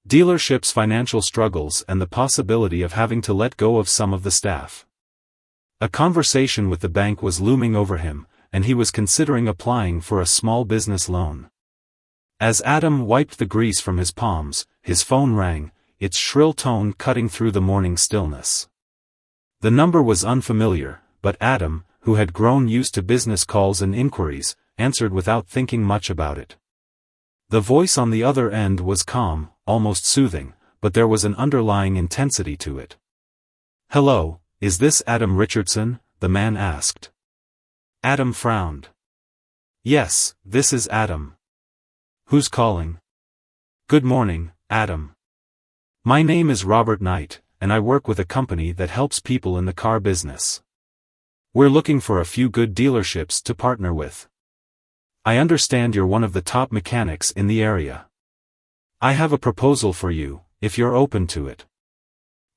Dealership's financial struggles and the possibility of having to let go of some of the staff. A conversation with the bank was looming over him, and he was considering applying for a small business loan. As Adam wiped the grease from his palms, his phone rang, its shrill tone cutting through the morning stillness. The number was unfamiliar, but Adam, who had grown used to business calls and inquiries, answered without thinking much about it. The voice on the other end was calm, almost soothing, but there was an underlying intensity to it. "Hello, is this Adam Richardson?" the man asked. Adam frowned. "Yes, this is Adam. Who's calling?" "Good morning, Adam. My name is Robert Knight, and I work with a company that helps people in the car business. We're looking for a few good dealerships to partner with. I understand you're one of the top mechanics in the area. I have a proposal for you, if you're open to it."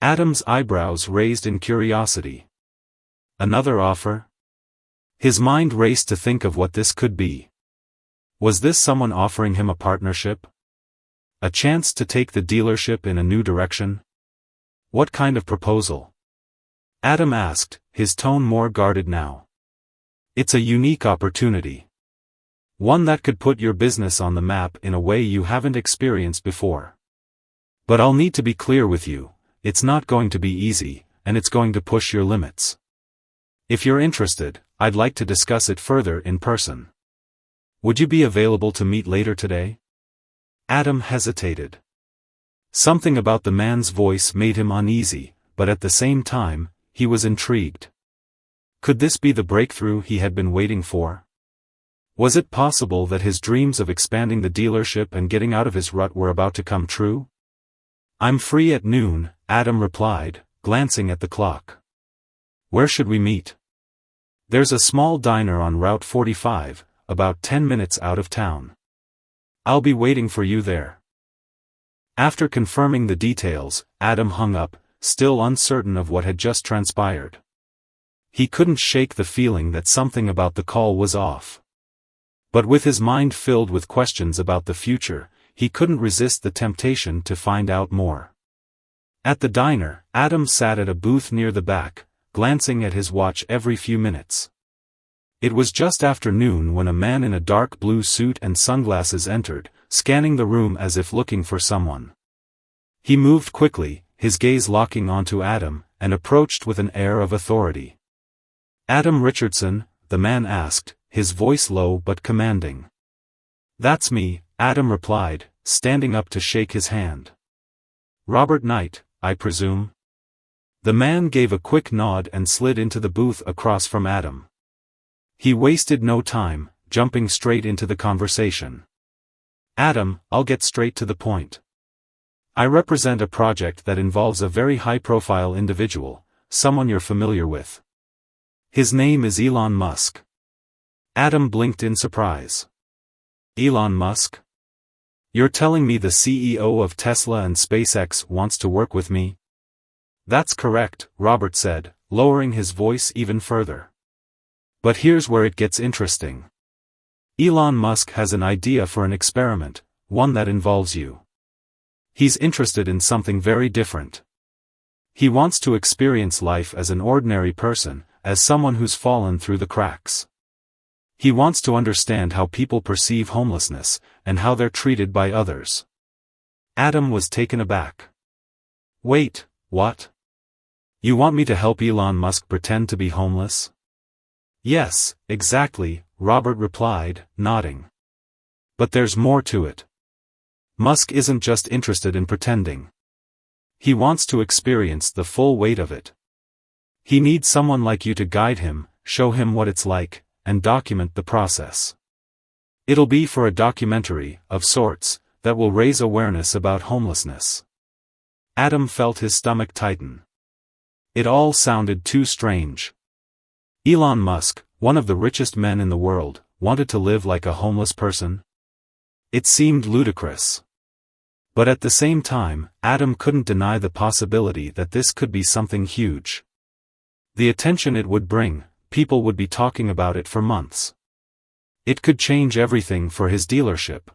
Adam's eyebrows raised in curiosity. Another offer? His mind raced to think of what this could be. Was this someone offering him a partnership? A chance to take the dealership in a new direction? What kind of proposal? Adam asked, his tone more guarded now. "It's a unique opportunity. One that could put your business on the map in a way you haven't experienced before. But I'll need to be clear with you, it's not going to be easy, and it's going to push your limits. If you're interested, I'd like to discuss it further in person. Would you be available to meet later today?" Adam hesitated. Something about the man's voice made him uneasy, but at the same time, he was intrigued. Could this be the breakthrough he had been waiting for? Was it possible that his dreams of expanding the dealership and getting out of his rut were about to come true? "I'm free at noon," Adam replied, glancing at the clock. "Where should we meet?" "There's a small diner on Route 45, about 10 minutes out of town. I'll be waiting for you there." After confirming the details, Adam hung up, still uncertain of what had just transpired. He couldn't shake the feeling that something about the call was off. But with his mind filled with questions about the future, he couldn't resist the temptation to find out more. At the diner, Adam sat at a booth near the back, glancing at his watch every few minutes. It was just after noon when a man in a dark blue suit and sunglasses entered, scanning the room as if looking for someone. He moved quickly, his gaze locking onto Adam, and approached with an air of authority. "Adam Richardson?" the man asked, his voice low but commanding. "That's me," Adam replied, standing up to shake his hand. "Robert Knight, I presume?" The man gave a quick nod and slid into the booth across from Adam. He wasted no time, jumping straight into the conversation. "Adam, I'll get straight to the point. I represent a project that involves a very high-profile individual, someone you're familiar with. His name is Elon Musk." Adam blinked in surprise. "Elon Musk? You're telling me the CEO of Tesla and SpaceX wants to work with me?" "That's correct," Robert said, lowering his voice even further. "But here's where it gets interesting. Elon Musk has an idea for an experiment, one that involves you. He's interested in something very different. He wants to experience life as an ordinary person, as someone who's fallen through the cracks. He wants to understand how people perceive homelessness, and how they're treated by others." Adam was taken aback. "Wait, what? You want me to help Elon Musk pretend to be homeless?" "Yes, exactly," Robert replied, nodding. "But there's more to it. Musk isn't just interested in pretending. He wants to experience the full weight of it. He needs someone like you to guide him, show him what it's like, and document the process. It'll be for a documentary, of sorts, that will raise awareness about homelessness." Adam felt his stomach tighten. It all sounded too strange. Elon Musk, one of the richest men in the world, wanted to live like a homeless person? It seemed ludicrous. But at the same time, Adam couldn't deny the possibility that this could be something huge. The attention it would bring, people would be talking about it for months. It could change everything for his dealership.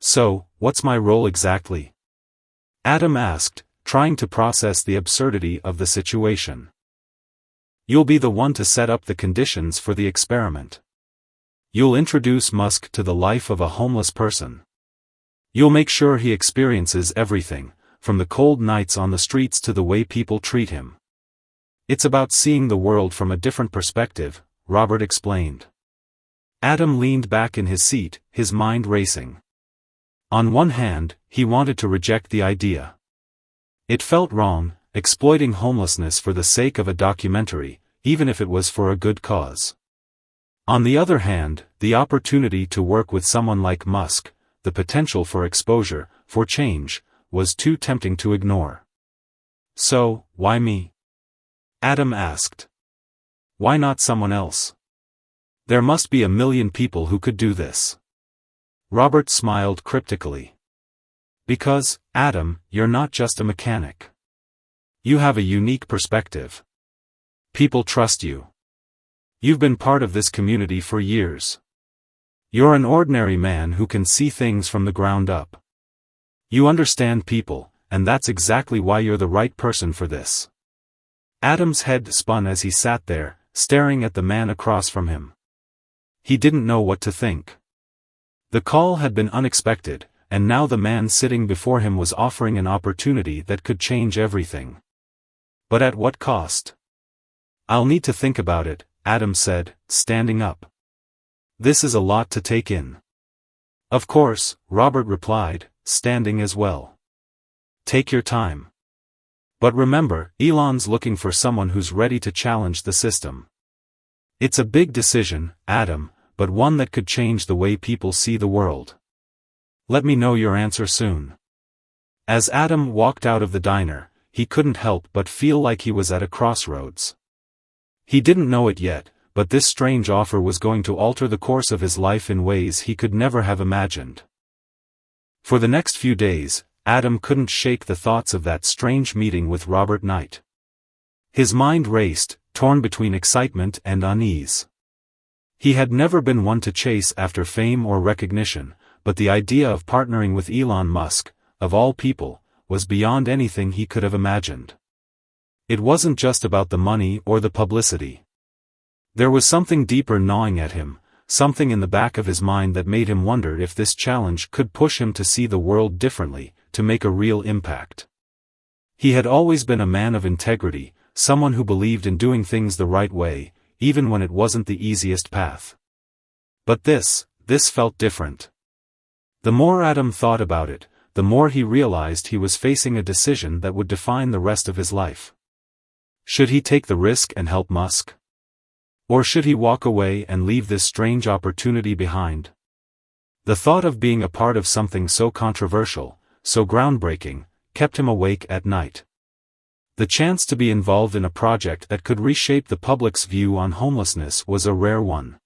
"So, what's my role exactly?" Adam asked, trying to process the absurdity of the situation. You'll be the one to set up the conditions for the experiment. You'll introduce Musk to the life of a homeless person. You'll make sure he experiences everything, from the cold nights on the streets to the way people treat him. It's about seeing the world from a different perspective, Robert explained. Adam leaned back in his seat, his mind racing. On one hand, he wanted to reject the idea. It felt wrong, exploiting homelessness for the sake of a documentary, even if it was for a good cause. On the other hand, the opportunity to work with someone like Musk, the potential for exposure, for change, was too tempting to ignore. So, why me? Adam asked. Why not someone else? There must be a million people who could do this. Robert smiled cryptically. Because, Adam, you're not just a mechanic. You have a unique perspective. People trust you. You've been part of this community for years. You're an ordinary man who can see things from the ground up. You understand people, and that's exactly why you're the right person for this. Adam's head spun as he sat there, staring at the man across from him. He didn't know what to think. The call had been unexpected, and now the man sitting before him was offering an opportunity that could change everything. But at what cost? I'll need to think about it, Adam said, standing up. This is a lot to take in. Of course, Robert replied, standing as well. Take your time. But remember, Elon's looking for someone who's ready to challenge the system. It's a big decision, Adam, but one that could change the way people see the world. Let me know your answer soon. As Adam walked out of the diner, he couldn't help but feel like he was at a crossroads. He didn't know it yet, but this strange offer was going to alter the course of his life in ways he could never have imagined. For the next few days, Adam couldn't shake the thoughts of that strange meeting with Robert Knight. His mind raced, torn between excitement and unease. He had never been one to chase after fame or recognition, but the idea of partnering with Elon Musk, of all people, was beyond anything he could have imagined. It wasn't just about the money or the publicity. There was something deeper gnawing at him, something in the back of his mind that made him wonder if this challenge could push him to see the world differently, to make a real impact. He had always been a man of integrity, someone who believed in doing things the right way, even when it wasn't the easiest path. But this felt different. The more Adam thought about it, the more he realized he was facing a decision that would define the rest of his life. Should he take the risk and help Musk? Or should he walk away and leave this strange opportunity behind? The thought of being a part of something so controversial, so groundbreaking, kept him awake at night. The chance to be involved in a project that could reshape the public's view on homelessness was a rare one.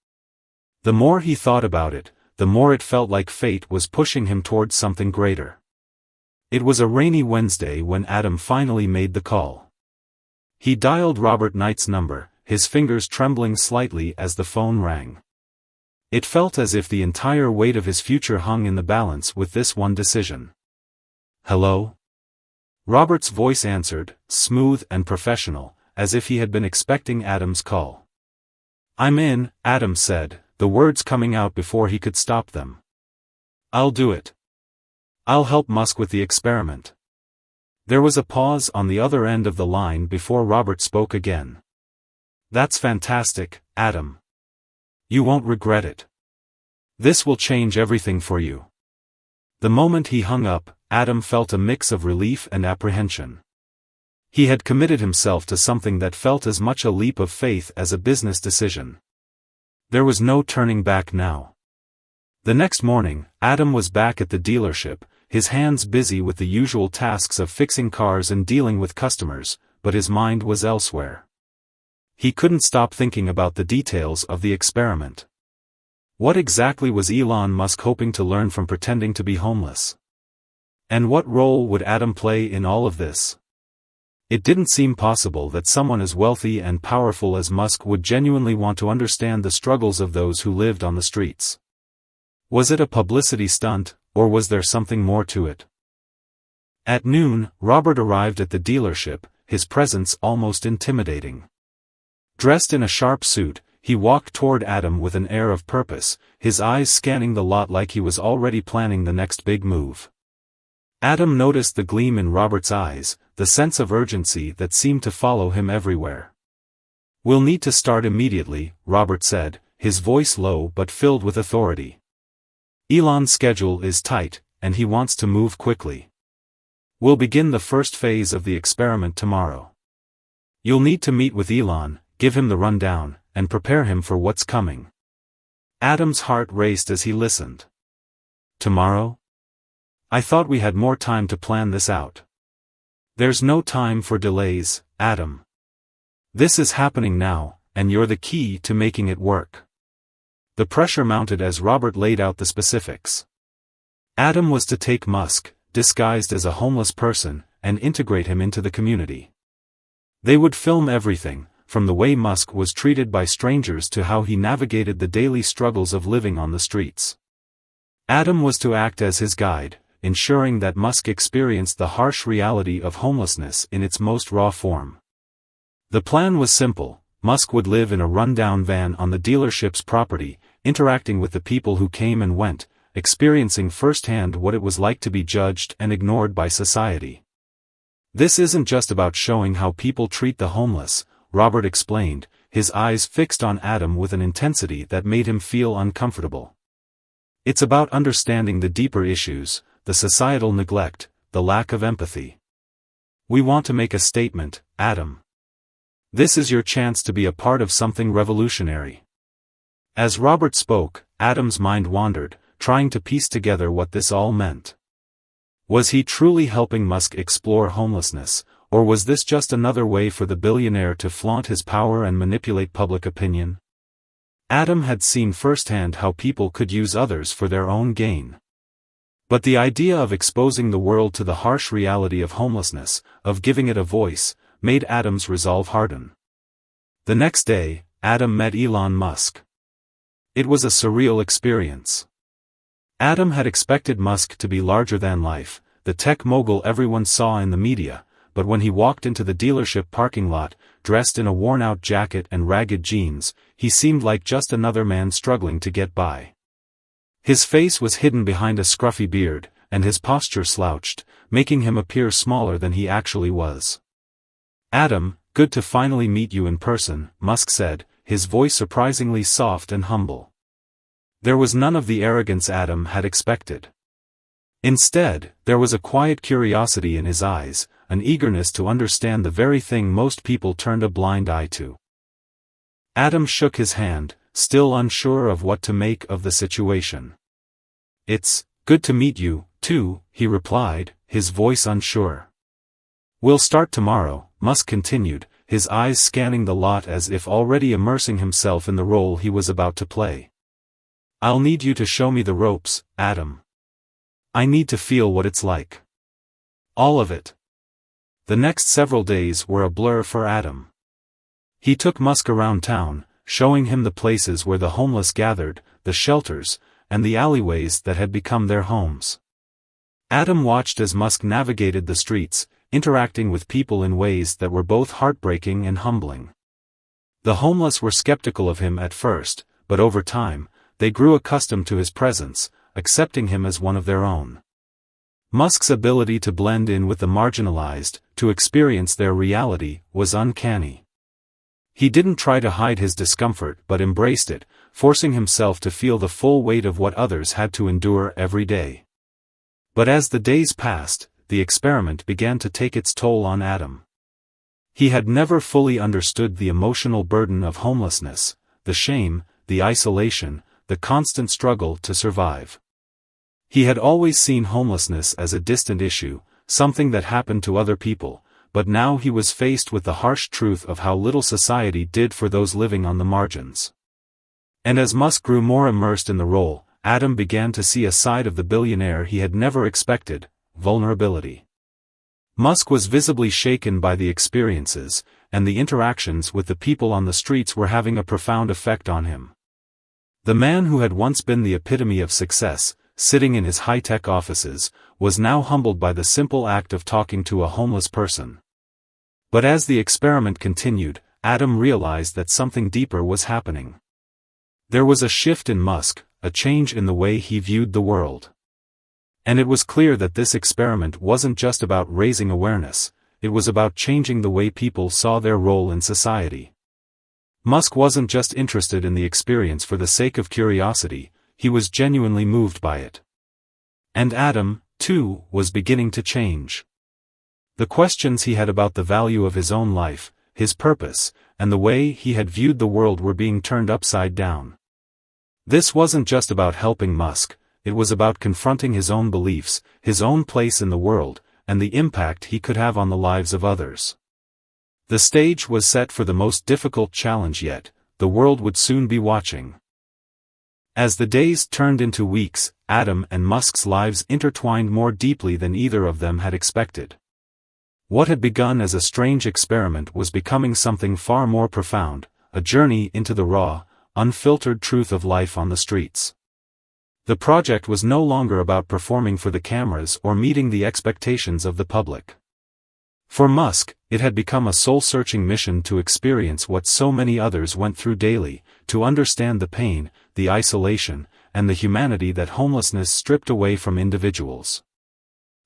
The more he thought about it, the more it felt like fate was pushing him towards something greater. It was a rainy Wednesday when Adam finally made the call. He dialed Robert Knight's number, his fingers trembling slightly as the phone rang. It felt as if the entire weight of his future hung in the balance with this one decision. Hello? Robert's voice answered, smooth and professional, as if he had been expecting Adam's call. I'm in, Adam said, the words coming out before he could stop them. I'll do it. I'll help Musk with the experiment. There was a pause on the other end of the line before Robert spoke again. That's fantastic, Adam. You won't regret it. This will change everything for you. The moment he hung up, Adam felt a mix of relief and apprehension. He had committed himself to something that felt as much a leap of faith as a business decision. There was no turning back now. The next morning, Adam was back at the dealership, his hands busy with the usual tasks of fixing cars and dealing with customers, but his mind was elsewhere. He couldn't stop thinking about the details of the experiment. What exactly was Elon Musk hoping to learn from pretending to be homeless? And what role would Adam play in all of this? It didn't seem possible that someone as wealthy and powerful as Musk would genuinely want to understand the struggles of those who lived on the streets. Was it a publicity stunt, or was there something more to it? At noon, Robert arrived at the dealership, his presence almost intimidating. Dressed in a sharp suit, he walked toward Adam with an air of purpose, his eyes scanning the lot like he was already planning the next big move. Adam noticed the gleam in Robert's eyes, the sense of urgency that seemed to follow him everywhere. "We'll need to start immediately," Robert said, his voice low but filled with authority. "Elon's schedule is tight, and he wants to move quickly. We'll begin the first phase of the experiment tomorrow. You'll need to meet with Elon, give him the rundown, and prepare him for what's coming." Adam's heart raced as he listened. "Tomorrow? I thought we had more time to plan this out." "There's no time for delays, Adam. This is happening now, and you're the key to making it work." The pressure mounted as Robert laid out the specifics. Adam was to take Musk, disguised as a homeless person, and integrate him into the community. They would film everything, from the way Musk was treated by strangers to how he navigated the daily struggles of living on the streets. Adam was to act as his guide, ensuring that Musk experienced the harsh reality of homelessness in its most raw form. The plan was simple: Musk would live in a rundown van on the dealership's property, interacting with the people who came and went, experiencing firsthand what it was like to be judged and ignored by society. "This isn't just about showing how people treat the homeless," Robert explained, his eyes fixed on Adam with an intensity that made him feel uncomfortable. "It's about understanding the deeper issues, the societal neglect, the lack of empathy. We want to make a statement, Adam. This is your chance to be a part of something revolutionary." As Robert spoke, Adam's mind wandered, trying to piece together what this all meant. Was he truly helping Musk explore homelessness, or was this just another way for the billionaire to flaunt his power and manipulate public opinion? Adam had seen firsthand how people could use others for their own gain. But the idea of exposing the world to the harsh reality of homelessness, of giving it a voice, made Adam's resolve harden. The next day, Adam met Elon Musk. It was a surreal experience. Adam had expected Musk to be larger than life, the tech mogul everyone saw in the media, but when he walked into the dealership parking lot, dressed in a worn-out jacket and ragged jeans, he seemed like just another man struggling to get by. His face was hidden behind a scruffy beard, and his posture slouched, making him appear smaller than he actually was. "Adam, good to finally meet you in person," Musk said, his voice surprisingly soft and humble. There was none of the arrogance Adam had expected. Instead, there was a quiet curiosity in his eyes, an eagerness to understand the very thing most people turned a blind eye to. Adam shook his hand, still unsure of what to make of the situation. "It's good to meet you, too," he replied, his voice unsure. "We'll start tomorrow," Musk continued, his eyes scanning the lot as if already immersing himself in the role he was about to play. "I'll need you to show me the ropes, Adam. I need to feel what it's like. All of it." The next several days were a blur for Adam. He took Musk around town, showing him the places where the homeless gathered, the shelters, and the alleyways that had become their homes. Adam watched as Musk navigated the streets, interacting with people in ways that were both heartbreaking and humbling. The homeless were skeptical of him at first, but over time, they grew accustomed to his presence, accepting him as one of their own. Musk's ability to blend in with the marginalized, to experience their reality, was uncanny. He didn't try to hide his discomfort but embraced it, forcing himself to feel the full weight of what others had to endure every day. But as the days passed, the experiment began to take its toll on Adam. He had never fully understood the emotional burden of homelessness, the shame, the isolation, the constant struggle to survive. He had always seen homelessness as a distant issue, something that happened to other people, but now he was faced with the harsh truth of how little society did for those living on the margins. And as Musk grew more immersed in the role, Adam began to see a side of the billionaire he had never expected: vulnerability. Musk was visibly shaken by the experiences, and the interactions with the people on the streets were having a profound effect on him. The man who had once been the epitome of success, sitting in his high-tech offices, was now humbled by the simple act of talking to a homeless person. But as the experiment continued, Adam realized that something deeper was happening. There was a shift in Musk, a change in the way he viewed the world. And it was clear that this experiment wasn't just about raising awareness, it was about changing the way people saw their role in society. Musk wasn't just interested in the experience for the sake of curiosity, he was genuinely moved by it. And Adam, too, was beginning to change. The questions he had about the value of his own life, his purpose, and the way he had viewed the world were being turned upside down. This wasn't just about helping Musk, it was about confronting his own beliefs, his own place in the world, and the impact he could have on the lives of others. The stage was set for the most difficult challenge yet, the world would soon be watching. As the days turned into weeks, Adam and Musk's lives intertwined more deeply than either of them had expected. What had begun as a strange experiment was becoming something far more profound, a journey into the raw, unfiltered truth of life on the streets. The project was no longer about performing for the cameras or meeting the expectations of the public. For Musk, it had become a soul-searching mission to experience what so many others went through daily, to understand the pain, the isolation, and the humanity that homelessness stripped away from individuals.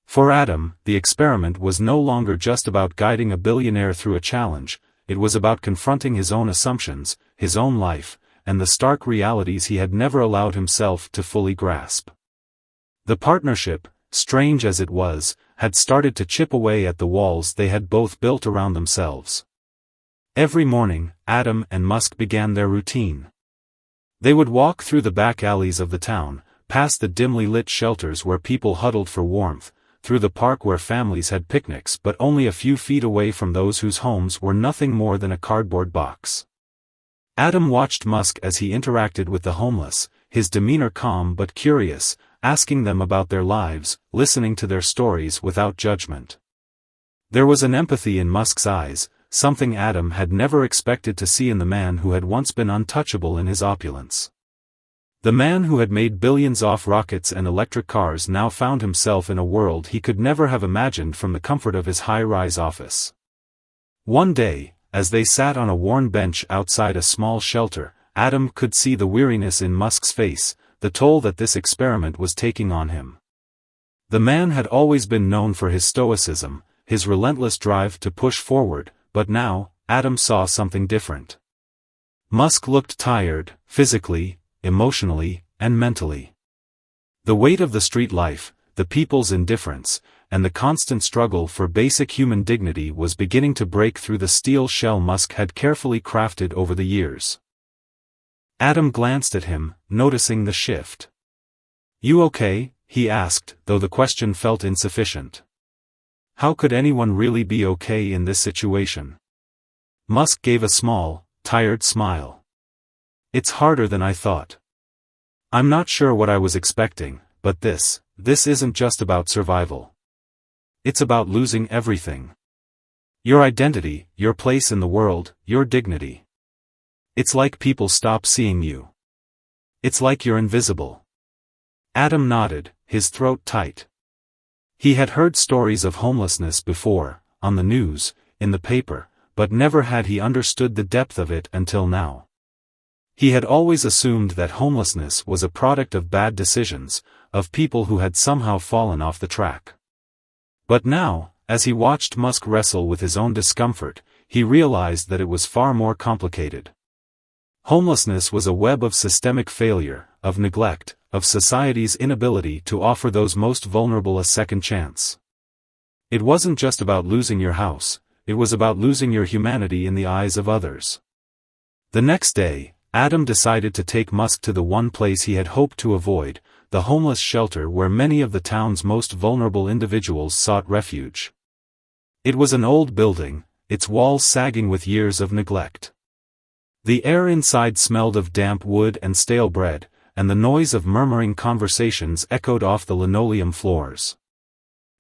For Adam, the experiment was no longer just about guiding a billionaire through a challenge, it was about confronting his own assumptions, his own life, and the stark realities he had never allowed himself to fully grasp. The partnership, strange as it was, had started to chip away at the walls they had both built around themselves. Every morning, Adam and Musk began their routine. They would walk through the back alleys of the town, past the dimly lit shelters where people huddled for warmth, through the park where families had picnics but only a few feet away from those whose homes were nothing more than a cardboard box. Adam watched Musk as he interacted with the homeless, his demeanor calm but curious, asking them about their lives, listening to their stories without judgment. There was an empathy in Musk's eyes, something Adam had never expected to see in the man who had once been untouchable in his opulence. The man who had made billions off rockets and electric cars now found himself in a world he could never have imagined from the comfort of his high-rise office. One day, as they sat on a worn bench outside a small shelter, Adam could see the weariness in Musk's face, the toll that this experiment was taking on him. The man had always been known for his stoicism, his relentless drive to push forward, but now, Adam saw something different. Musk looked tired, physically, emotionally, and mentally. The weight of the street life, the people's indifference, and the constant struggle for basic human dignity was beginning to break through the steel shell Musk had carefully crafted over the years. Adam glanced at him, noticing the shift. "You okay?" he asked, though the question felt insufficient. How could anyone really be okay in this situation? Musk gave a small, tired smile. "It's harder than I thought. I'm not sure what I was expecting, but this isn't just about survival. It's about losing everything. Your identity, your place in the world, your dignity. It's like people stop seeing you. It's like you're invisible." Adam nodded, his throat tight. He had heard stories of homelessness before, on the news, in the paper, but never had he understood the depth of it until now. He had always assumed that homelessness was a product of bad decisions, of people who had somehow fallen off the track. But now, as he watched Musk wrestle with his own discomfort, he realized that it was far more complicated. Homelessness was a web of systemic failure, of neglect, of society's inability to offer those most vulnerable a second chance. It wasn't just about losing your house, it was about losing your humanity in the eyes of others. The next day, Adam decided to take Musk to the one place he had hoped to avoid, the homeless shelter where many of the town's most vulnerable individuals sought refuge. It was an old building, its walls sagging with years of neglect. The air inside smelled of damp wood and stale bread, and the noise of murmuring conversations echoed off the linoleum floors.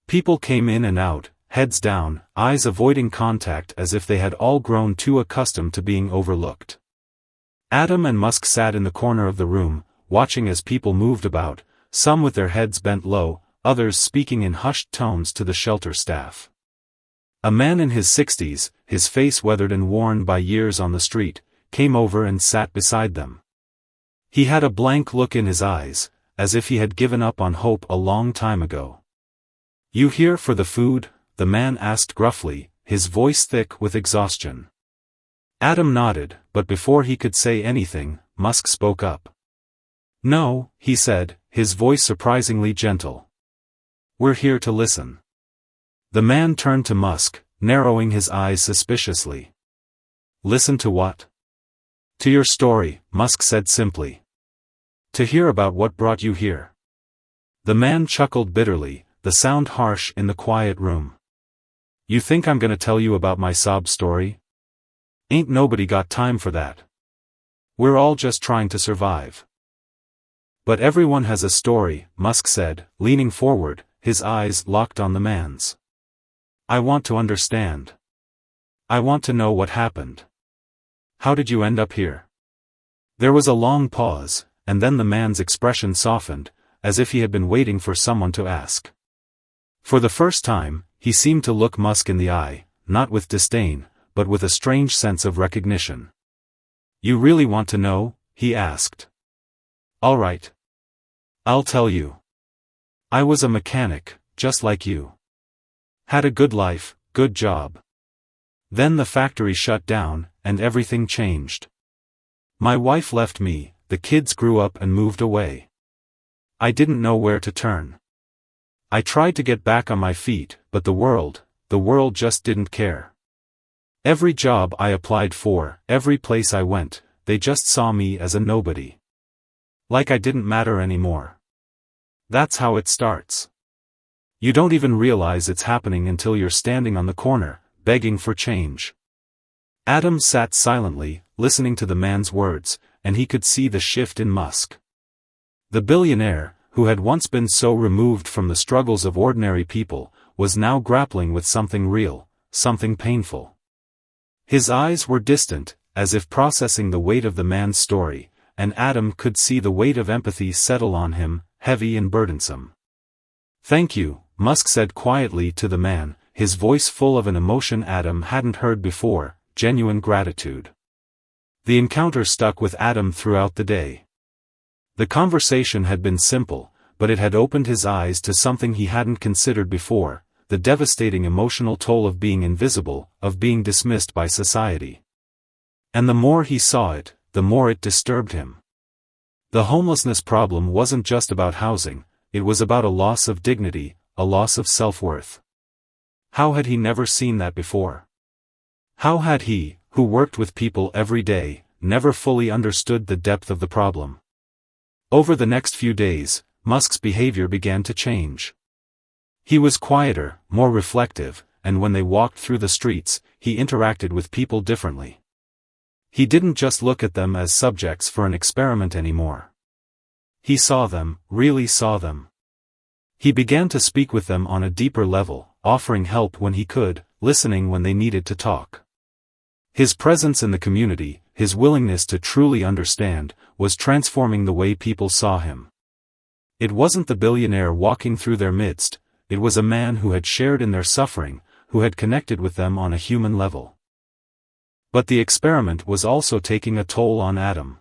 People came in and out, heads down, eyes avoiding contact as if they had all grown too accustomed to being overlooked. Adam and Musk sat in the corner of the room, watching as people moved about, some with their heads bent low, others speaking in hushed tones to the shelter staff. A man in his 60s, his face weathered and worn by years on the street, came over and sat beside them. He had a blank look in his eyes, as if he had given up on hope a long time ago. "You here for the food?" the man asked gruffly, his voice thick with exhaustion. Adam nodded, but before he could say anything, Musk spoke up. "No," he said, his voice surprisingly gentle. "We're here to listen." The man turned to Musk, narrowing his eyes suspiciously. "Listen to what?" "To your story," Musk said simply. "To hear about what brought you here." The man chuckled bitterly, the sound harsh in the quiet room. "You think I'm gonna tell you about my sob story? Ain't nobody got time for that. We're all just trying to survive." "But everyone has a story," Musk said, leaning forward, his eyes locked on the man's. "I want to understand. I want to know what happened. How did you end up here?" There was a long pause, and then the man's expression softened, as if he had been waiting for someone to ask. For the first time, he seemed to look Musk in the eye, not with disdain, but with a strange sense of recognition. "You really want to know?" he asked. "All right. I'll tell you. I was a mechanic, just like you. Had a good life, good job. Then the factory shut down, and everything changed. My wife left me, the kids grew up and moved away. I didn't know where to turn. I tried to get back on my feet, but the world just didn't care. Every job I applied for, every place I went, they just saw me as a nobody. Like I didn't matter anymore. That's how it starts. You don't even realize it's happening until you're standing on the corner, begging for change." Adam sat silently, listening to the man's words, and he could see the shift in Musk. The billionaire, who had once been so removed from the struggles of ordinary people, was now grappling with something real, something painful. His eyes were distant, as if processing the weight of the man's story, and Adam could see the weight of empathy settle on him, heavy and burdensome. "Thank you," Musk said quietly to the man, his voice full of an emotion Adam hadn't heard before, genuine gratitude. The encounter stuck with Adam throughout the day. The conversation had been simple, but it had opened his eyes to something he hadn't considered before, the devastating emotional toll of being invisible, of being dismissed by society. And the more he saw it, the more it disturbed him. The homelessness problem wasn't just about housing, it was about a loss of dignity, a loss of self-worth. How had he never seen that before? How had he, who worked with people every day, never fully understood the depth of the problem? Over the next few days, Musk's behavior began to change. He was quieter, more reflective, and when they walked through the streets, he interacted with people differently. He didn't just look at them as subjects for an experiment anymore. He saw them, really saw them. He began to speak with them on a deeper level, offering help when he could, listening when they needed to talk. His presence in the community, his willingness to truly understand, was transforming the way people saw him. It wasn't the billionaire walking through their midst, it was a man who had shared in their suffering, who had connected with them on a human level. But the experiment was also taking a toll on Adam.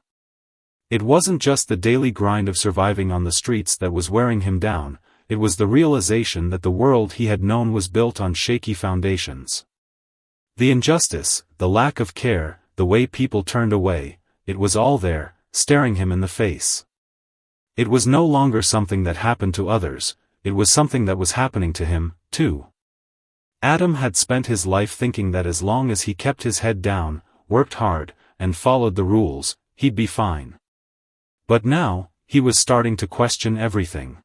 It wasn't just the daily grind of surviving on the streets that was wearing him down, it was the realization that the world he had known was built on shaky foundations. The injustice, the lack of care, the way people turned away, it was all there, staring him in the face. It was no longer something that happened to others, it was something that was happening to him, too. Adam had spent his life thinking that as long as he kept his head down, worked hard, and followed the rules, he'd be fine. But now, he was starting to question everything.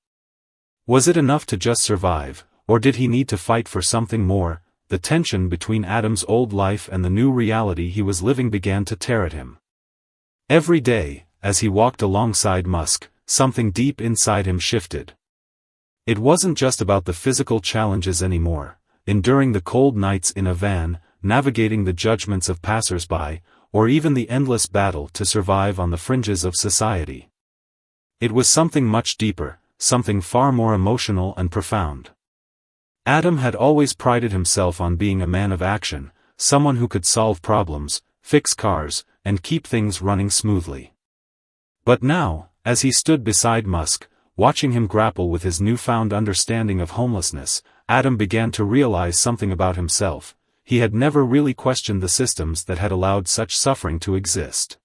Was it enough to just survive, or did he need to fight for something more? The tension between Adam's old life and the new reality he was living began to tear at him. Every day, as he walked alongside Musk, something deep inside him shifted. It wasn't just about the physical challenges anymore, enduring the cold nights in a van, navigating the judgments of passers-by, or even the endless battle to survive on the fringes of society. It was something much deeper, something far more emotional and profound. Adam had always prided himself on being a man of action, someone who could solve problems, fix cars, and keep things running smoothly. But now, as he stood beside Musk, watching him grapple with his newfound understanding of homelessness, Adam began to realize something about himself. He had never really questioned the systems that had allowed such suffering to exist.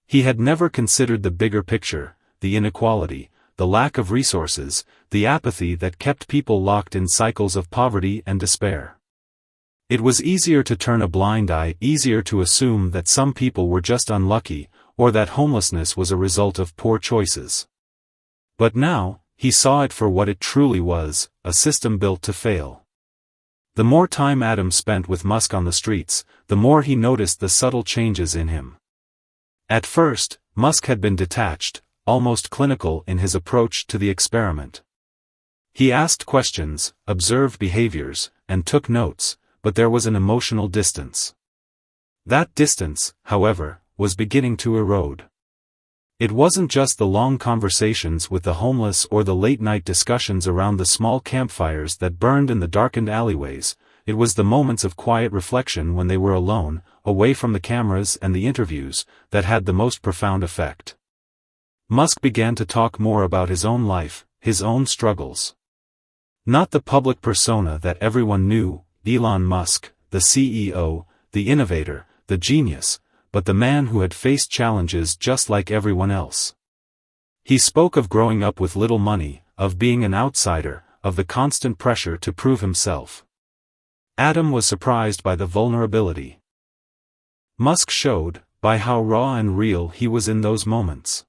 He had never considered the bigger picture, the inequality, the lack of resources, the apathy that kept people locked in cycles of poverty and despair. It was easier to turn a blind eye, easier to assume that some people were just unlucky, or that homelessness was a result of poor choices. But now, he saw it for what it truly was, a system built to fail. The more time Adam spent with Musk on the streets, the more he noticed the subtle changes in him. At first, Musk had been detached, almost clinical in his approach to the experiment. He asked questions, observed behaviors, and took notes, but there was an emotional distance. That distance, however, was beginning to erode. It wasn't just the long conversations with the homeless or the late-night discussions around the small campfires that burned in the darkened alleyways, it was the moments of quiet reflection when they were alone, away from the cameras and the interviews, that had the most profound effect. Musk began to talk more about his own life, his own struggles. Not the public persona that everyone knew, Elon Musk, the CEO, the innovator, the genius, but the man who had faced challenges just like everyone else. He spoke of growing up with little money, of being an outsider, of the constant pressure to prove himself. Adam was surprised by the vulnerability Musk showed, by how raw and real he was in those moments.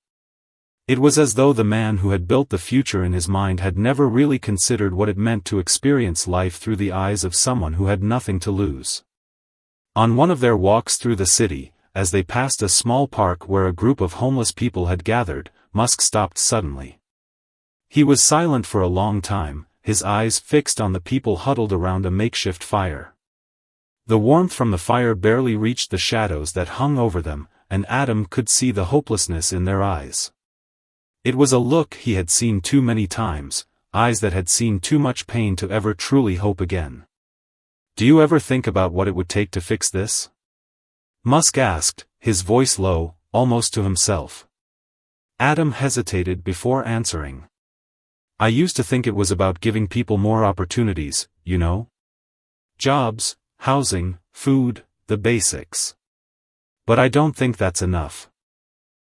It was as though the man who had built the future in his mind had never really considered what it meant to experience life through the eyes of someone who had nothing to lose. On one of their walks through the city, as they passed a small park where a group of homeless people had gathered, Musk stopped suddenly. He was silent for a long time, his eyes fixed on the people huddled around a makeshift fire. The warmth from the fire barely reached the shadows that hung over them, and Adam could see the hopelessness in their eyes. It was a look he had seen too many times, eyes that had seen too much pain to ever truly hope again. "Do you ever think about what it would take to fix this?" Musk asked, his voice low, almost to himself. Adam hesitated before answering. "I used to think it was about giving people more opportunities, you know? Jobs, housing, food, the basics. But I don't think that's enough.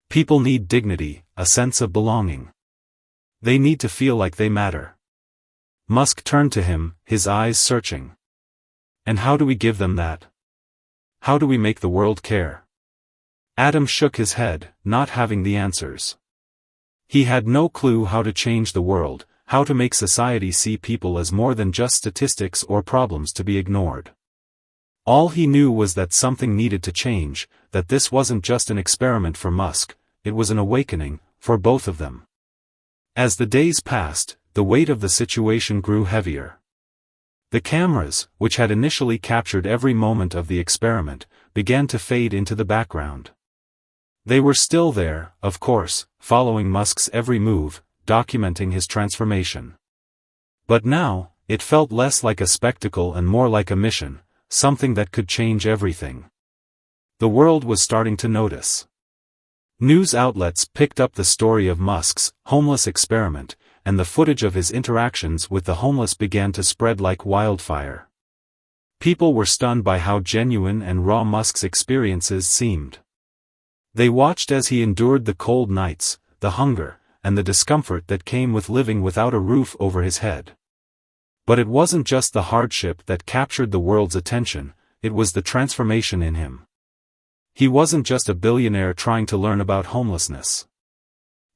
People need dignity, a sense of belonging. They need to feel like they matter." Musk turned to him, his eyes searching. "And how do we give them that? How do we make the world care?" Adam shook his head, not having the answers. He had no clue how to change the world, how to make society see people as more than just statistics or problems to be ignored. All he knew was that something needed to change, that this wasn't just an experiment for Musk, it was an awakening, for both of them. As the days passed, the weight of the situation grew heavier. The cameras, which had initially captured every moment of the experiment, began to fade into the background. They were still there, of course, following Musk's every move, documenting his transformation. But now, it felt less like a spectacle and more like a mission, something that could change everything. The world was starting to notice. News outlets picked up the story of Musk's homeless experiment, and the footage of his interactions with the homeless began to spread like wildfire. People were stunned by how genuine and raw Musk's experiences seemed. They watched as he endured the cold nights, the hunger, and the discomfort that came with living without a roof over his head. But it wasn't just the hardship that captured the world's attention, it was the transformation in him. He wasn't just a billionaire trying to learn about homelessness.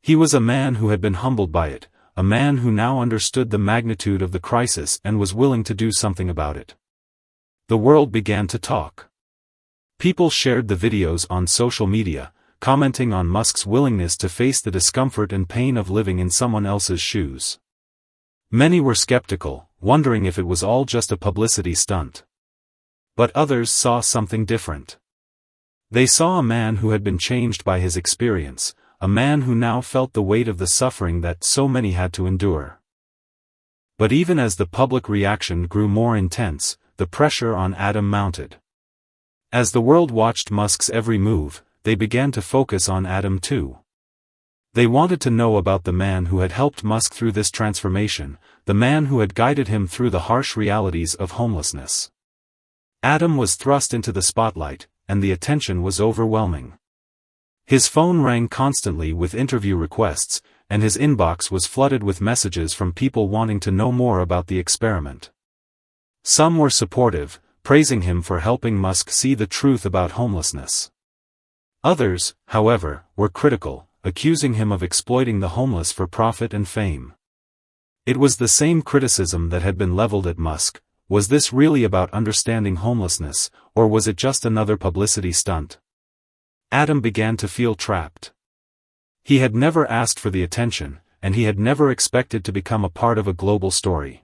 He was a man who had been humbled by it, a man who now understood the magnitude of the crisis and was willing to do something about it. The world began to talk. People shared the videos on social media, commenting on Musk's willingness to face the discomfort and pain of living in someone else's shoes. Many were skeptical, wondering if it was all just a publicity stunt. But others saw something different. They saw a man who had been changed by his experience, a man who now felt the weight of the suffering that so many had to endure. But even as the public reaction grew more intense, the pressure on Adam mounted. As the world watched Musk's every move, they began to focus on Adam too. They wanted to know about the man who had helped Musk through this transformation, the man who had guided him through the harsh realities of homelessness. Adam was thrust into the spotlight, and the attention was overwhelming. His phone rang constantly with interview requests, and his inbox was flooded with messages from people wanting to know more about the experiment. Some were supportive, praising him for helping Musk see the truth about homelessness. Others, however, were critical, accusing him of exploiting the homeless for profit and fame. It was the same criticism that had been leveled at Musk. Was this really about understanding homelessness, or was it just another publicity stunt? Adam began to feel trapped. He had never asked for the attention, and he had never expected to become a part of a global story.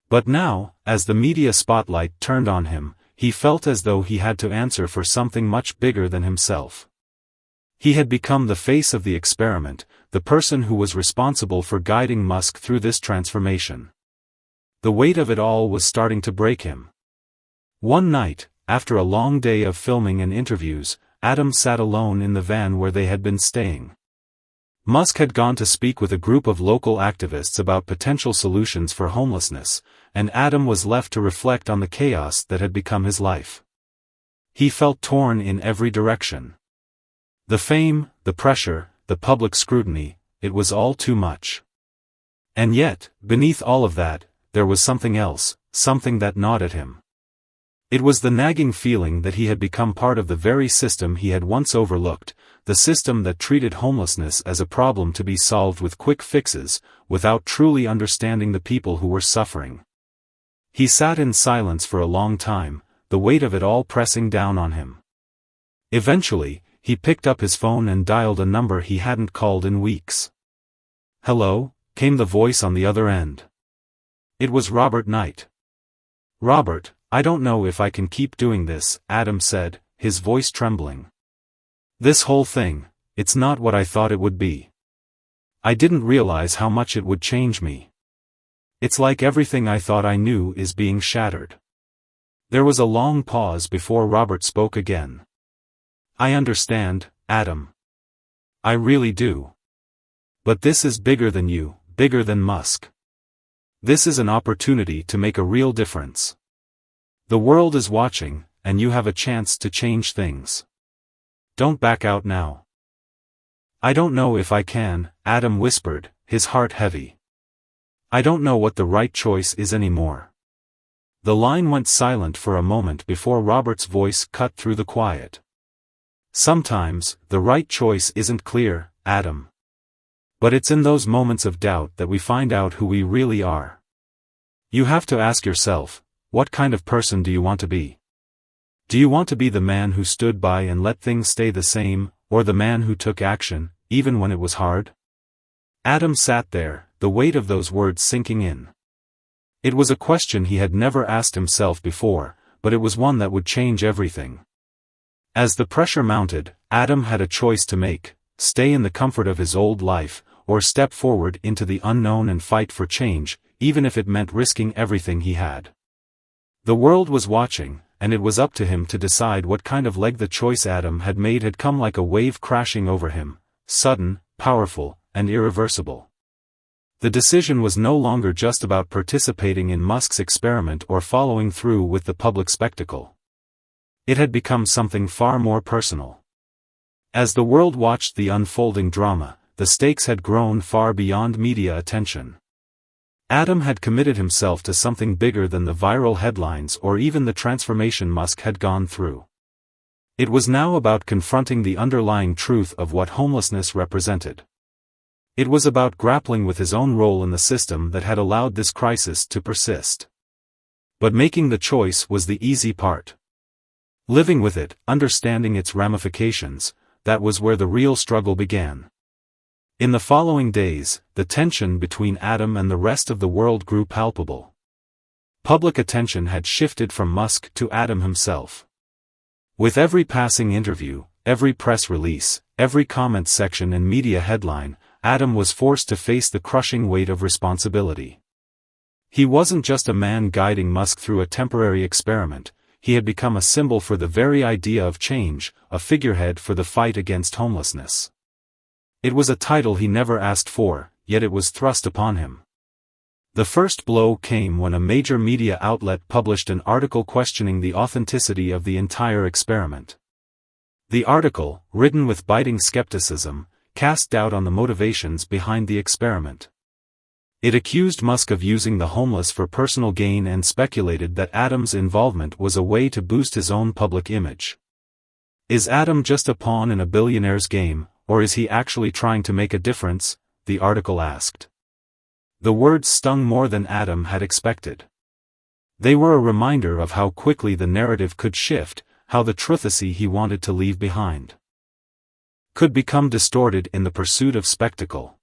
But now, as the media spotlight turned on him, he felt as though he had to answer for something much bigger than himself. He had become the face of the experiment, the person who was responsible for guiding Musk through this transformation. The weight of it all was starting to break him. One night, after a long day of filming and interviews, Adam sat alone in the van where they had been staying. Musk had gone to speak with a group of local activists about potential solutions for homelessness, and Adam was left to reflect on the chaos that had become his life. He felt torn in every direction. The fame, the pressure, the public scrutiny, it was all too much. And yet, beneath all of that, there was something else, something that gnawed at him. It was the nagging feeling that he had become part of the very system he had once overlooked, the system that treated homelessness as a problem to be solved with quick fixes, without truly understanding the people who were suffering. He sat in silence for a long time, the weight of it all pressing down on him. Eventually, he picked up his phone and dialed a number he hadn't called in weeks. "Hello," came the voice on the other end. It was Robert Knight. "Robert, I don't know if I can keep doing this," Adam said, his voice trembling. "This whole thing, it's not what I thought it would be. I didn't realize how much it would change me. It's like everything I thought I knew is being shattered." There was a long pause before Robert spoke again. "I understand, Adam. I really do. But this is bigger than you, bigger than Musk. This is an opportunity to make a real difference. The world is watching, and you have a chance to change things. Don't back out now." "I don't know if I can," Adam whispered, his heart heavy. "I don't know what the right choice is anymore." The line went silent for a moment before Robert's voice cut through the quiet. "Sometimes, the right choice isn't clear, Adam. But it's in those moments of doubt that we find out who we really are. You have to ask yourself, what kind of person do you want to be? Do you want to be the man who stood by and let things stay the same, or the man who took action, even when it was hard?" Adam sat there, the weight of those words sinking in. It was a question he had never asked himself before, but it was one that would change everything. As the pressure mounted, Adam had a choice to make: stay in the comfort of his old life, or step forward into the unknown and fight for change, even if it meant risking everything he had. The world was watching, and it was up to him to decide what kind of leg. The choice Adam had made had come like a wave crashing over him, sudden, powerful, and irreversible. The decision was no longer just about participating in Musk's experiment or following through with the public spectacle. It had become something far more personal. As the world watched the unfolding drama, the stakes had grown far beyond media attention. Adam had committed himself to something bigger than the viral headlines or even the transformation Musk had gone through. It was now about confronting the underlying truth of what homelessness represented. It was about grappling with his own role in the system that had allowed this crisis to persist. But making the choice was the easy part. Living with it, understanding its ramifications, that was where the real struggle began. In the following days, the tension between Adam and the rest of the world grew palpable. Public attention had shifted from Musk to Adam himself. With every passing interview, every press release, every comment section and media headline, Adam was forced to face the crushing weight of responsibility. He wasn't just a man guiding Musk through a temporary experiment, he had become a symbol for the very idea of change, a figurehead for the fight against homelessness. It was a title he never asked for, yet it was thrust upon him. The first blow came when a major media outlet published an article questioning the authenticity of the entire experiment. The article, written with biting skepticism, cast doubt on the motivations behind the experiment. It accused Musk of using the homeless for personal gain and speculated that Adam's involvement was a way to boost his own public image. Is Adam just a pawn in a billionaire's game, or is he actually trying to make a difference? The article asked. The words stung more than Adam had expected. They were a reminder of how quickly the narrative could shift, how the truthacy he wanted to leave behind could become distorted in the pursuit of spectacle.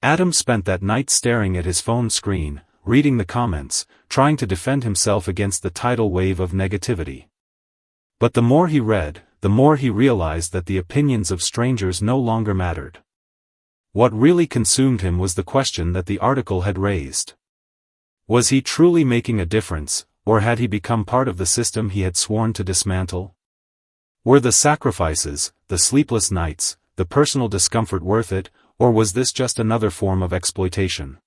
Adam spent that night staring at his phone screen, reading the comments, trying to defend himself against the tidal wave of negativity. But the more he read, the more he realized that the opinions of strangers no longer mattered. What really consumed him was the question that the article had raised. Was he truly making a difference, or had he become part of the system he had sworn to dismantle? Were the sacrifices, the sleepless nights, the personal discomfort worth it, or was this just another form of exploitation?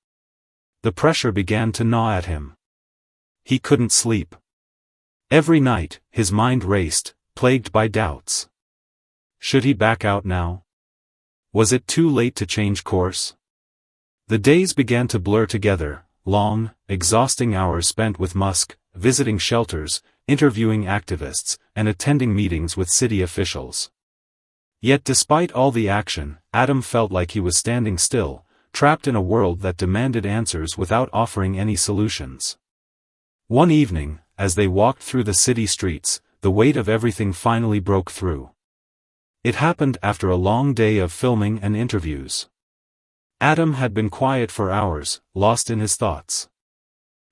The pressure began to gnaw at him. He couldn't sleep. Every night, his mind raced, plagued by doubts. Should he back out now? Was it too late to change course? The days began to blur together, long, exhausting hours spent with Musk, visiting shelters, interviewing activists, and attending meetings with city officials. Yet despite all the action, Adam felt like he was standing still, trapped in a world that demanded answers without offering any solutions. One evening, as they walked through the city streets, the weight of everything finally broke through. It happened after a long day of filming and interviews. Adam had been quiet for hours, lost in his thoughts.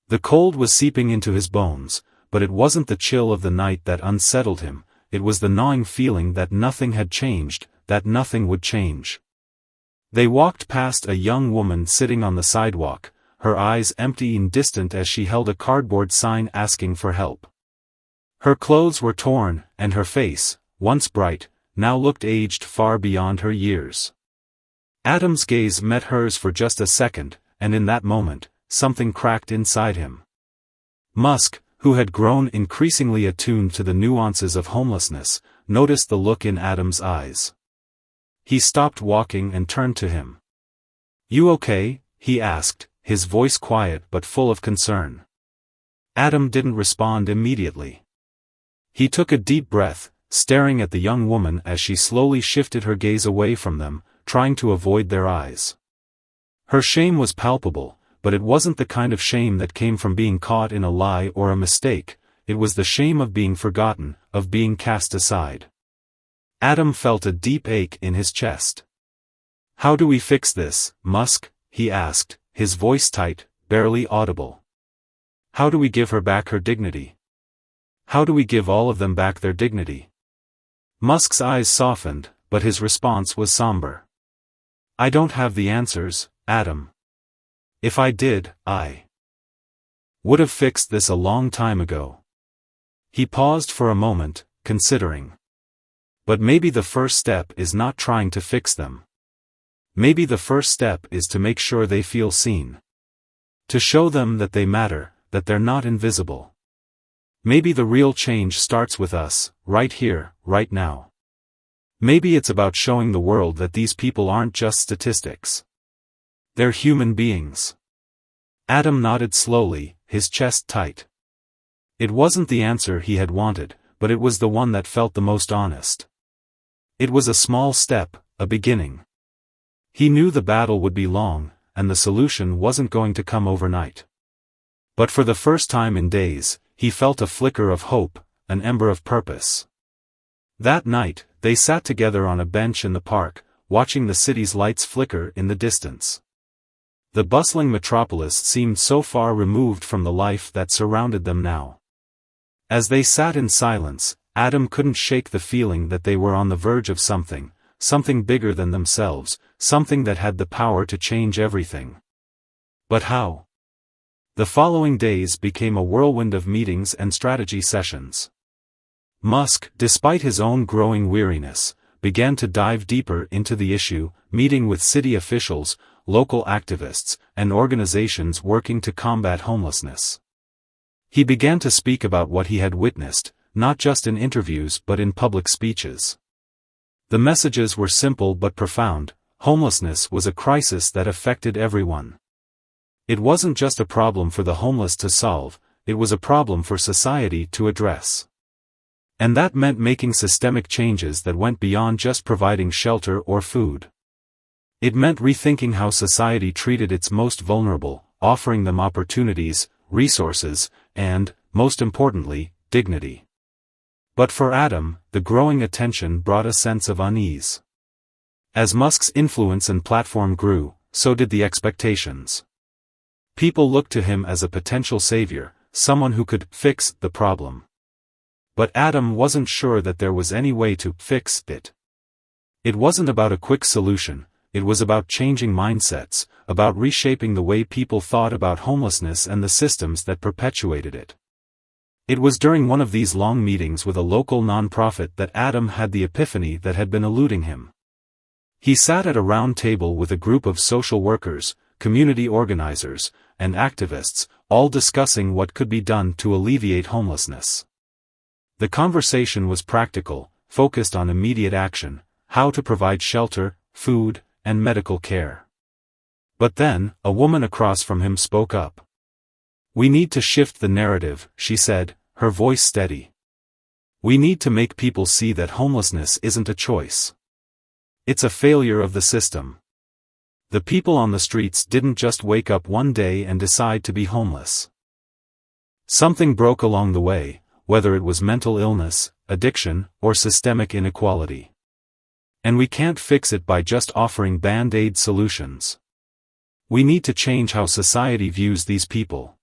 The cold was seeping into his bones, but it wasn't the chill of the night that unsettled him, it was the gnawing feeling that nothing had changed, that nothing would change. They walked past a young woman sitting on the sidewalk, her eyes empty and distant as she held a cardboard sign asking for help. Her clothes were torn, and her face, once bright, now looked aged far beyond her years. Adam's gaze met hers for just a second, and in that moment, something cracked inside him. Musk, who had grown increasingly attuned to the nuances of homelessness, noticed the look in Adam's eyes. He stopped walking and turned to him. "You okay?" he asked, his voice quiet but full of concern. Adam didn't respond immediately. He took a deep breath, staring at the young woman as she slowly shifted her gaze away from them, trying to avoid their eyes. Her shame was palpable, but it wasn't the kind of shame that came from being caught in a lie or a mistake, it was the shame of being forgotten, of being cast aside. Adam felt a deep ache in his chest. "How do we fix this, Musk?" he asked, his voice tight, barely audible. "How do we give her back her dignity? How do we give all of them back their dignity?" Musk's eyes softened, but his response was somber. "I don't have the answers, Adam. If I did, I would have fixed this a long time ago." He paused for a moment, considering. But maybe the first step is not trying to fix them. Maybe the first step is to make sure they feel seen. To show them that they matter, that they're not invisible. Maybe the real change starts with us, right here, right now. Maybe it's about showing the world that these people aren't just statistics. They're human beings. Adam nodded slowly, his chest tight. It wasn't the answer he had wanted, but it was the one that felt the most honest. It was a small step, a beginning. He knew the battle would be long, and the solution wasn't going to come overnight. But for the first time in days, he felt a flicker of hope, an ember of purpose. That night, they sat together on a bench in the park, watching the city's lights flicker in the distance. The bustling metropolis seemed so far removed from the life that surrounded them now. As they sat in silence, Adam couldn't shake the feeling that they were on the verge of something bigger than themselves, something that had the power to change everything. But how? The following days became a whirlwind of meetings and strategy sessions. Musk, despite his own growing weariness, began to dive deeper into the issue, meeting with city officials, local activists, and organizations working to combat homelessness. He began to speak about what he had witnessed, not just in interviews but in public speeches. The messages were simple but profound. Homelessness was a crisis that affected everyone. It wasn't just a problem for the homeless to solve, it was a problem for society to address. And that meant making systemic changes that went beyond just providing shelter or food. It meant rethinking how society treated its most vulnerable, offering them opportunities, resources, and, most importantly, dignity. But for Adam, the growing attention brought a sense of unease. As Musk's influence and platform grew, so did the expectations. People looked to him as a potential savior, someone who could fix the problem. But Adam wasn't sure that there was any way to fix it. It wasn't about a quick solution, it was about changing mindsets, about reshaping the way people thought about homelessness and the systems that perpetuated it. It was during one of these long meetings with a local nonprofit that Adam had the epiphany that had been eluding him. He sat at a round table with a group of social workers, community organizers, and activists, all discussing what could be done to alleviate homelessness. The conversation was practical, focused on immediate action, how to provide shelter, food, and medical care. But then, a woman across from him spoke up. "We need to shift the narrative," she said, her voice steady. "We need to make people see that homelessness isn't a choice. It's a failure of the system. The people on the streets didn't just wake up one day and decide to be homeless. Something broke along the way, whether it was mental illness, addiction, or systemic inequality. And we can't fix it by just offering band-aid solutions. We need to change how society views these people.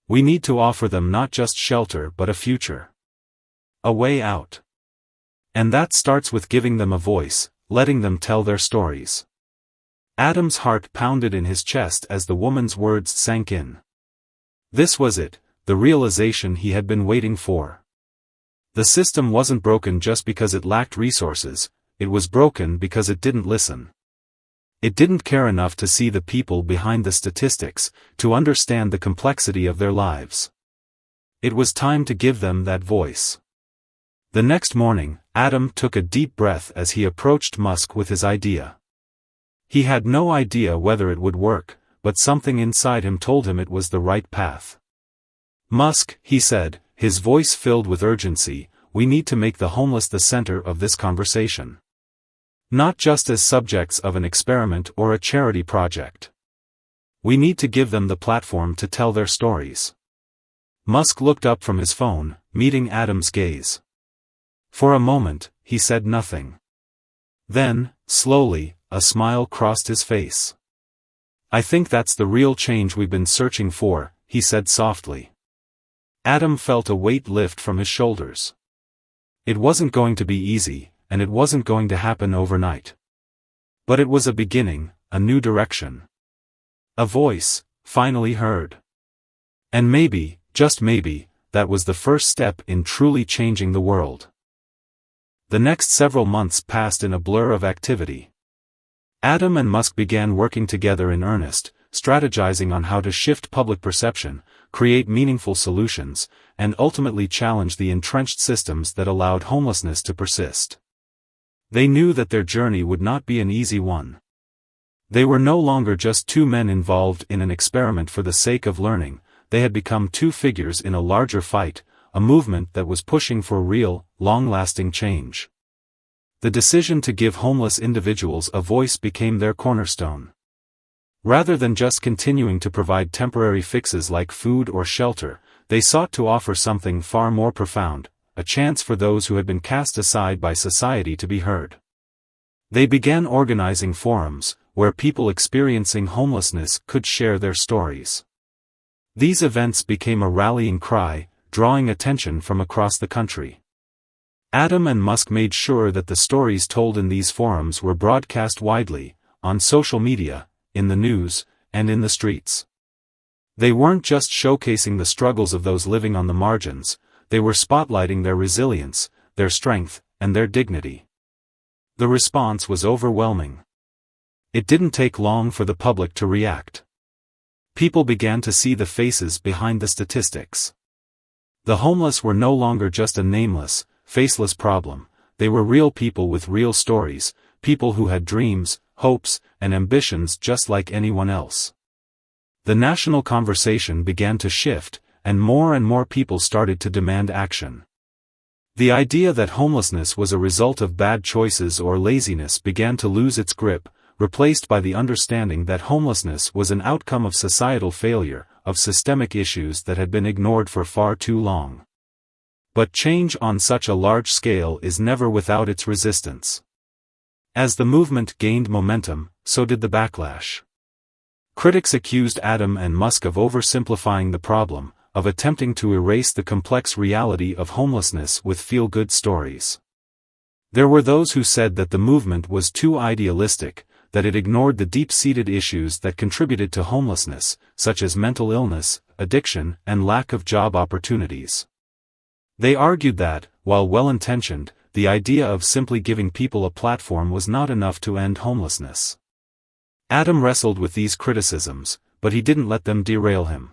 We need to offer them not just shelter but a future. A way out. And that starts with giving them a voice, letting them tell their stories." Adam's heart pounded in his chest as the woman's words sank in. This was it, the realization he had been waiting for. The system wasn't broken just because it lacked resources, it was broken because it didn't listen. It didn't care enough to see the people behind the statistics, to understand the complexity of their lives. It was time to give them that voice. The next morning, Adam took a deep breath as he approached Musk with his idea. He had no idea whether it would work, but something inside him told him it was the right path. "Musk," he said, his voice filled with urgency, "we need to make the homeless the center of this conversation. Not just as subjects of an experiment or a charity project. We need to give them the platform to tell their stories." Musk looked up from his phone, meeting Adam's gaze. For a moment, he said nothing. Then, slowly, a smile crossed his face. "I think that's the real change we've been searching for," he said softly. Adam felt a weight lift from his shoulders. It wasn't going to be easy, and it wasn't going to happen overnight. But it was a beginning, a new direction. A voice, finally heard. And maybe, just maybe, that was the first step in truly changing the world. The next several months passed in a blur of activity. Adam and Musk began working together in earnest, strategizing on how to shift public perception, create meaningful solutions, and ultimately challenge the entrenched systems that allowed homelessness to persist. They knew that their journey would not be an easy one. They were no longer just two men involved in an experiment for the sake of learning, they had become two figures in a larger fight, a movement that was pushing for real, long-lasting change. The decision to give homeless individuals a voice became their cornerstone. Rather than just continuing to provide temporary fixes like food or shelter, they sought to offer something far more profound, a chance for those who had been cast aside by society to be heard. They began organizing forums, where people experiencing homelessness could share their stories. These events became a rallying cry, drawing attention from across the country. Adam and Musk made sure that the stories told in these forums were broadcast widely, on social media, in the news, and in the streets. They weren't just showcasing the struggles of those living on the margins, they were spotlighting their resilience, their strength, and their dignity. The response was overwhelming. It didn't take long for the public to react. People began to see the faces behind the statistics. The homeless were no longer just a nameless, faceless problem, they were real people with real stories, people who had dreams, hopes, and ambitions just like anyone else. The national conversation began to shift, and more people started to demand action. The idea that homelessness was a result of bad choices or laziness began to lose its grip, replaced by the understanding that homelessness was an outcome of societal failure, of systemic issues that had been ignored for far too long. But change on such a large scale is never without its resistance. As the movement gained momentum, so did the backlash. Critics accused Adam and Musk of oversimplifying the problem, of attempting to erase the complex reality of homelessness with feel-good stories. There were those who said that the movement was too idealistic, that it ignored the deep-seated issues that contributed to homelessness, such as mental illness, addiction, and lack of job opportunities. They argued that, while well-intentioned, the idea of simply giving people a platform was not enough to end homelessness. Adam wrestled with these criticisms, but he didn't let them derail him.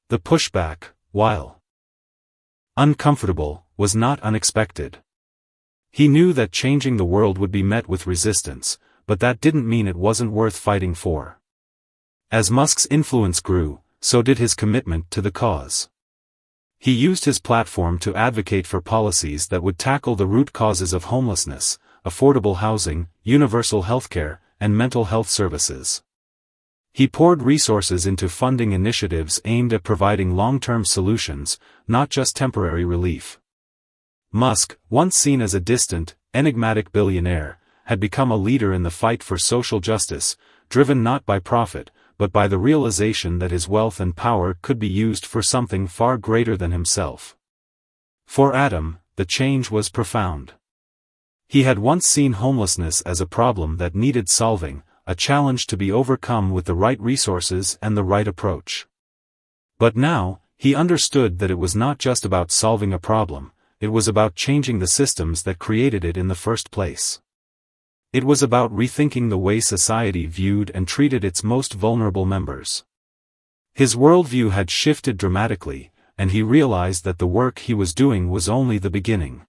The pushback, while uncomfortable, was not unexpected. He knew that changing the world would be met with resistance, but that didn't mean it wasn't worth fighting for. As Musk's influence grew, so did his commitment to the cause. He used his platform to advocate for policies that would tackle the root causes of homelessness, affordable housing, universal healthcare, and mental health services. He poured resources into funding initiatives aimed at providing long-term solutions, not just temporary relief. Musk, once seen as a distant, enigmatic billionaire, had become a leader in the fight for social justice, driven not by profit, but by the realization that his wealth and power could be used for something far greater than himself. For Adam, the change was profound. He had once seen homelessness as a problem that needed solving, a challenge to be overcome with the right resources and the right approach. But now, he understood that it was not just about solving a problem, it was about changing the systems that created it in the first place. It was about rethinking the way society viewed and treated its most vulnerable members. His worldview had shifted dramatically, and he realized that the work he was doing was only the beginning.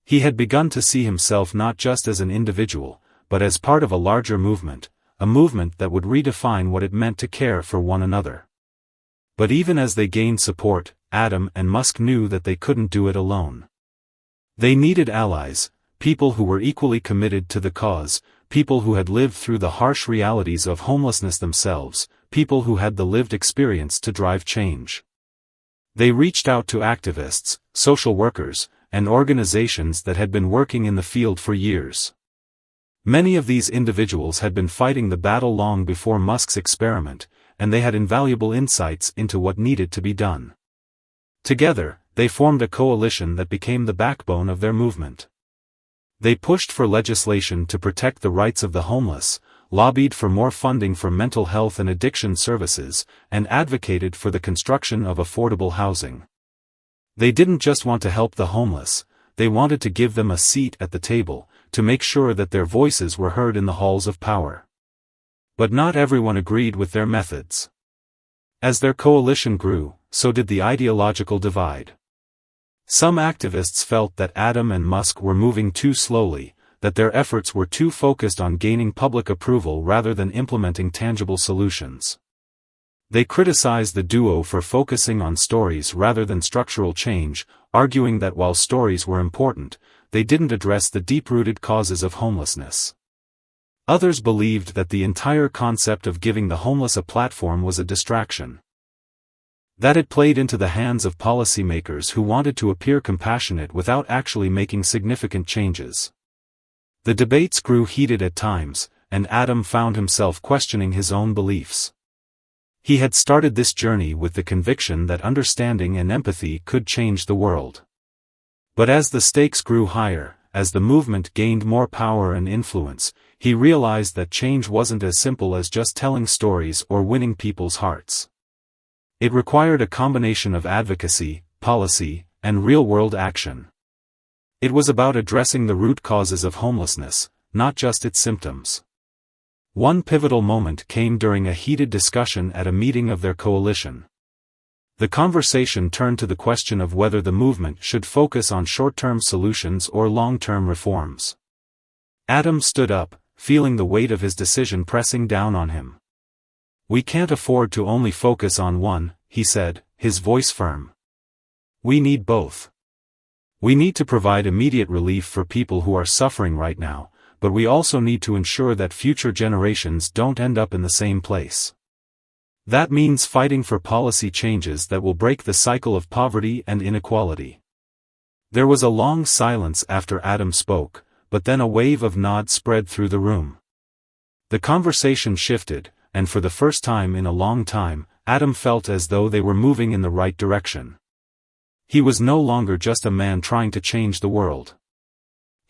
He had begun to see himself not just as an individual, but as part of a larger movement, a movement that would redefine what it meant to care for one another. But even as they gained support, Adam and Musk knew that they couldn't do it alone. They needed allies, people who were equally committed to the cause, people who had lived through the harsh realities of homelessness themselves, people who had the lived experience to drive change. They reached out to activists, social workers, and organizations that had been working in the field for years. Many of these individuals had been fighting the battle long before Musk's experiment, and they had invaluable insights into what needed to be done. Together, they formed a coalition that became the backbone of their movement. They pushed for legislation to protect the rights of the homeless, lobbied for more funding for mental health and addiction services, and advocated for the construction of affordable housing. They didn't just want to help the homeless, they wanted to give them a seat at the table, to make sure that their voices were heard in the halls of power. But not everyone agreed with their methods. As their coalition grew, so did the ideological divide. Some activists felt that Adam and Musk were moving too slowly, that their efforts were too focused on gaining public approval rather than implementing tangible solutions. They criticized the duo for focusing on stories rather than structural change, arguing that while stories were important, they didn't address the deep-rooted causes of homelessness. Others believed that the entire concept of giving the homeless a platform was a distraction. That it played into the hands of policymakers who wanted to appear compassionate without actually making significant changes. The debates grew heated at times, and Adam found himself questioning his own beliefs. He had started this journey with the conviction that understanding and empathy could change the world. But as the stakes grew higher, as the movement gained more power and influence, he realized that change wasn't as simple as just telling stories or winning people's hearts. It required a combination of advocacy, policy, and real-world action. It was about addressing the root causes of homelessness, not just its symptoms. One pivotal moment came during a heated discussion at a meeting of their coalition. The conversation turned to the question of whether the movement should focus on short-term solutions or long-term reforms. Adam stood up, feeling the weight of his decision pressing down on him. "We can't afford to only focus on one," he said, his voice firm. "We need both. We need to provide immediate relief for people who are suffering right now, but we also need to ensure that future generations don't end up in the same place. That means fighting for policy changes that will break the cycle of poverty and inequality." There was a long silence after Adam spoke, but then a wave of nods spread through the room. The conversation shifted, and for the first time in a long time, Adam felt as though they were moving in the right direction. He was no longer just a man trying to change the world.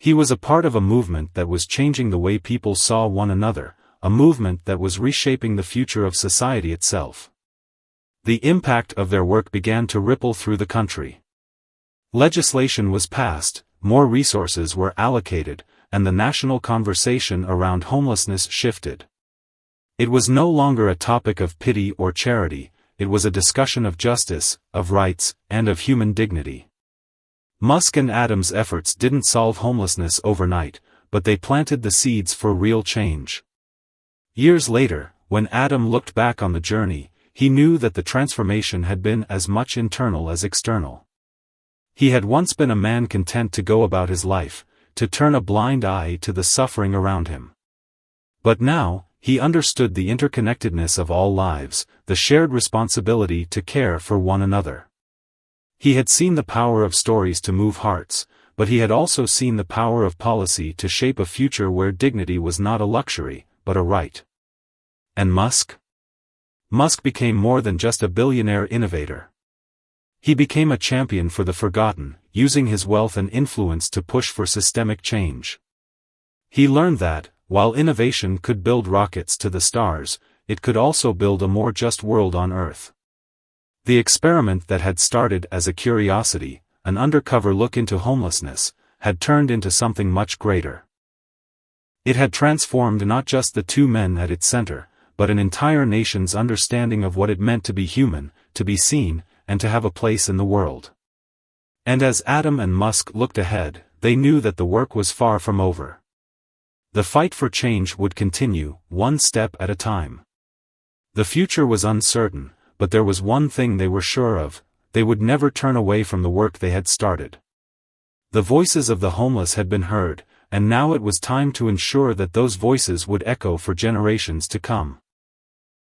He was a part of a movement that was changing the way people saw one another, a movement that was reshaping the future of society itself. The impact of their work began to ripple through the country. Legislation was passed, more resources were allocated, and the national conversation around homelessness shifted. It was no longer a topic of pity or charity, it was a discussion of justice, of rights, and of human dignity. Musk and Adams' efforts didn't solve homelessness overnight, but they planted the seeds for real change. Years later, when Adam looked back on the journey, he knew that the transformation had been as much internal as external. He had once been a man content to go about his life, to turn a blind eye to the suffering around him. But now, he understood the interconnectedness of all lives, the shared responsibility to care for one another. He had seen the power of stories to move hearts, but he had also seen the power of policy to shape a future where dignity was not a luxury, but a right. And Musk? Musk became more than just a billionaire innovator. He became a champion for the forgotten, using his wealth and influence to push for systemic change. He learned that, while innovation could build rockets to the stars, it could also build a more just world on Earth. The experiment that had started as a curiosity, an undercover look into homelessness, had turned into something much greater. It had transformed not just the two men at its center, but an entire nation's understanding of what it meant to be human, to be seen, and to have a place in the world. And as Adam and Musk looked ahead, they knew that the work was far from over. The fight for change would continue, one step at a time. The future was uncertain, but there was one thing they were sure of: they would never turn away from the work they had started. The voices of the homeless had been heard, and now it was time to ensure that those voices would echo for generations to come.